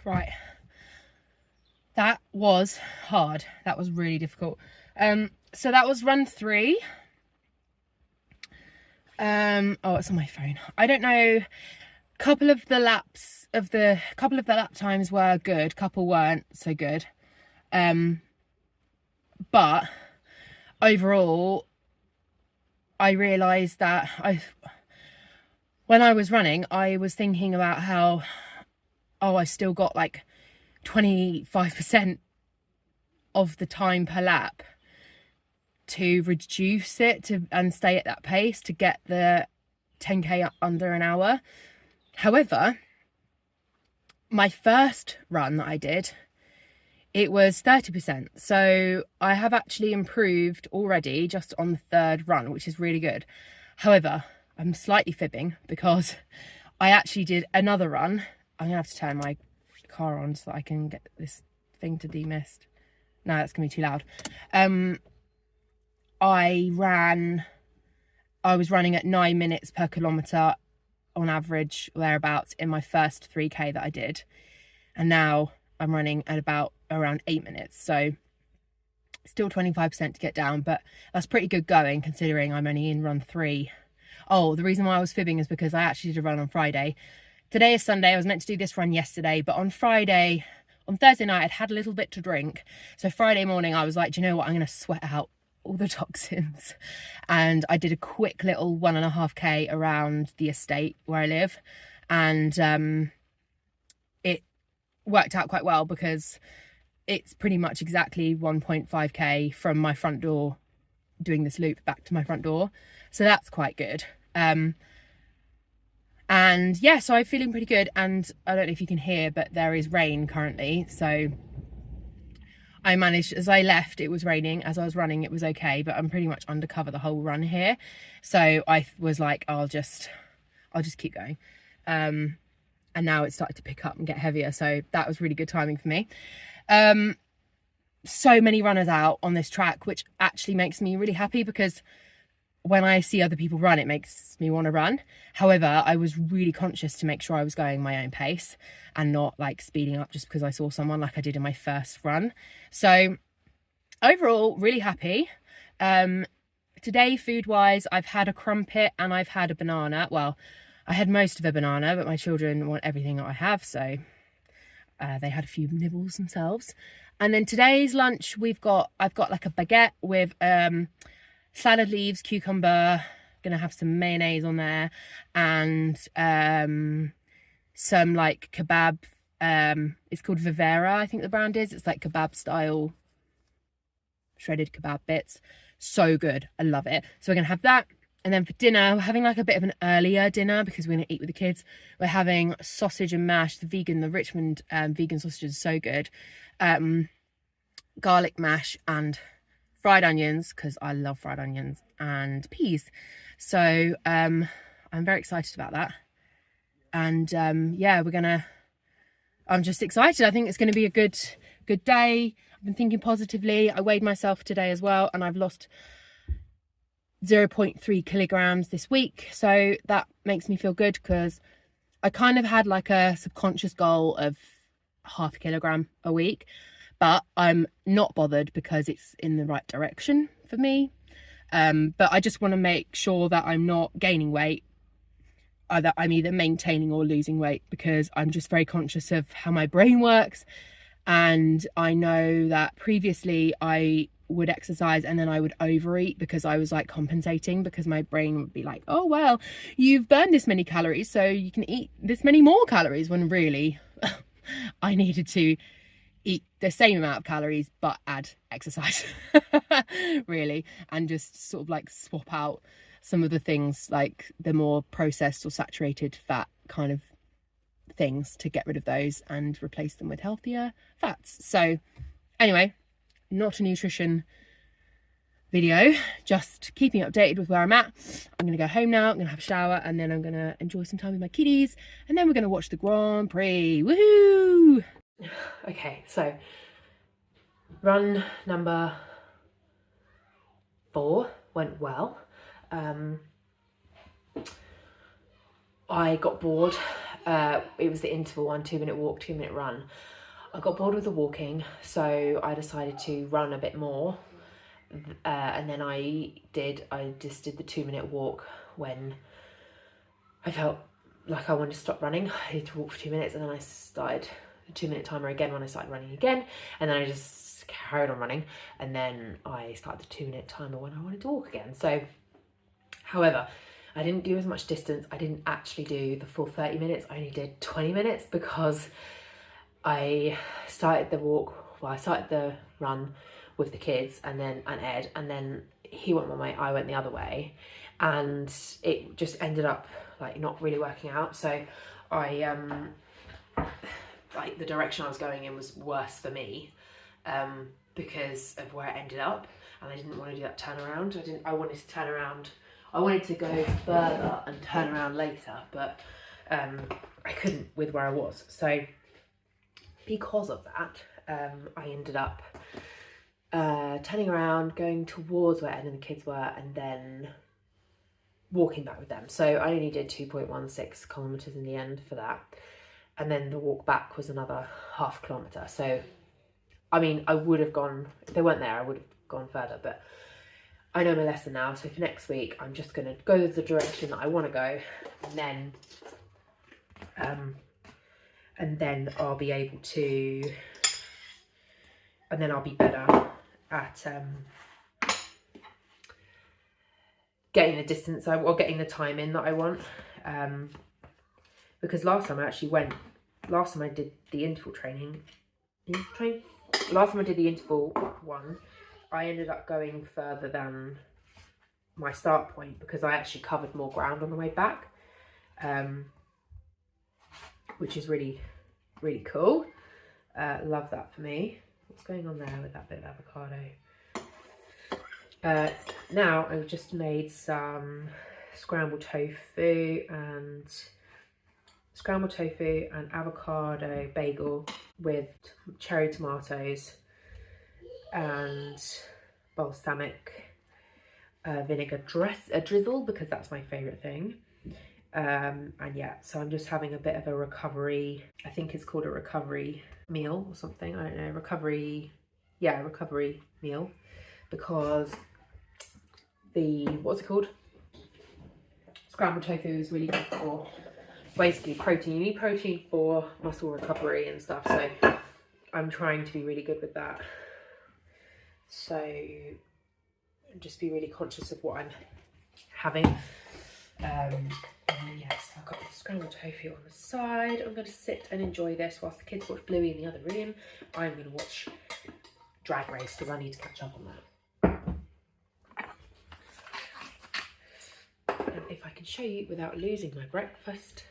right. That was hard. That was really difficult. So that was run 3. Oh, it's on my phone. I don't know. Couple of the lap times were good. Couple weren't so good. But overall, I realised that when I was running, I was thinking about how, I still got like 25% of the time per lap to reduce it and stay at that pace to get the 10k under an hour. However, my first run that I did, it was 30%. So I have actually improved already just on the 3rd run, which is really good. However, I'm slightly fibbing because I actually did another run. I'm gonna have to turn my car on so that I can get this thing to demist. No, that's gonna be too loud. I was running at 9 minutes per kilometre on average, thereabouts, in my first 3k that I did. And now I'm running at around 8 minutes. So still 25% to get down, but that's pretty good going considering I'm only in run 3. Oh, the reason why I was fibbing is because I actually did a run on Friday. Today is Sunday. I was meant to do this run yesterday, but on Thursday night, I'd had a little bit to drink. So Friday morning, I was like, do you know what? I'm going to sweat out all the toxins. And I did a quick little 1.5k around the estate where I live. And it worked out quite well because it's pretty much exactly 1.5k from my front door, doing this loop back to my front door. So that's quite good. And yeah, so I'm feeling pretty good. And I don't know if you can hear, but there is rain currently. So I managed, as I left, it was raining. As I was running, it was okay, but I'm pretty much undercover the whole run here. So I was like, I'll just keep going. And now it's started to pick up and get heavier. So that was really good timing for me. So many runners out on this track, which actually makes me really happy because when I see other people run, it makes me want to run. However, I was really conscious to make sure I was going my own pace and not like speeding up just because I saw someone, like I did in my first run. So overall, really happy. Today, food-wise, I've had a crumpet and I've had a banana. Well, I had most of a banana, but my children want everything that I have, so they had a few nibbles themselves. And then today's lunch, I've got like a baguette with salad leaves, cucumber, gonna have some mayonnaise on there, and some like kebab. It's called Vivera, I think the brand is. It's like kebab style shredded kebab bits. So good, I love it. So we're gonna have that. And then for dinner, we're having like a bit of an earlier dinner because we're gonna eat with the kids. We're having sausage and mash, the Richmond vegan sausages are so good. Garlic mash and fried onions, because I love fried onions, and peas. So I'm very excited about that. And yeah, I'm just excited. I think it's gonna be a good day. I've been thinking positively. I weighed myself today as well, and I've lost 0.3 kilograms this week. So that makes me feel good because I kind of had like a subconscious goal of 0.5 kilogram a week, but I'm not bothered because it's in the right direction for me. But I just want to make sure that I'm not gaining weight, that I'm either maintaining or losing weight, because I'm just very conscious of how my brain works. And I know that previously I would exercise and then I would overeat because I was like compensating, because my brain would be like, oh well, you've burned this many calories so you can eat this many more calories, when really I needed to eat the same amount of calories but add exercise really, and just sort of like swap out some of the things, like the more processed or saturated fat kind of things, to get rid of those and replace them with healthier fats. So anyway, not a nutrition video, just keeping updated with where I'm at. I'm gonna go home now, I'm gonna have a shower, and then I'm gonna enjoy some time with my kiddies, and then we're gonna watch the Grand Prix. Woohoo! Okay, so run number 4 went well. I got bored It was the interval one, 2-minute walk, 2-minute run. I got bored with the walking, so I decided to run a bit more. And then I just did the 2-minute walk when I felt like I wanted to stop running. I had to walk for 2 minutes, and then I started the 2-minute timer again when I started running again, and then I just carried on running, and then I started the 2-minute timer when I wanted to walk again. So, however, I didn't do as much distance. I didn't actually do the full 30 minutes. I only did 20 minutes because I started the run with the kids and Ed, and then he went one way, I went the other way, and it just ended up like not really working out. So I like the direction I was going in was worse for me because of where it ended up, and I didn't want to do that turnaround. I wanted to turn around. I wanted to go further and turn around later, but I couldn't with where I was. So because of that, I ended up turning around, going towards where Ed and the kids were, and then walking back with them. So I only did 2.16 kilometres in the end for that. And then the walk back was another half kilometre. So, I mean, I would have gone, if they weren't there, I would have gone further, but I know my lesson now. So for next week, I'm just going to go the direction that I want to go, and then I'll be able to, and then I'll be better at getting the distance or getting the time in that I want. Because last time I did the interval training, last time I did the interval one, I ended up going further than my start point because I actually covered more ground on the way back, which is really, really cool. Love that for me. What's going on there with that bit of avocado? Now I've just made some scrambled tofu and avocado bagel with cherry tomatoes and balsamic vinegar drizzle because that's my favorite thing. And yeah, so I'm just having a bit of a recovery, I think it's called a recovery meal or something, I don't know, recovery meal, because the, what's it called? Scrambled tofu is really good for basically protein. You need protein for muscle recovery and stuff, so I'm trying to be really good with that. So just be really conscious of what I'm having. And yes, I've got the scrambled tofu on the side. I'm going to sit and enjoy this whilst the kids watch Bluey in the other room. I'm going to watch Drag Race because I need to catch up on that. And if I can show you without losing my breakfast,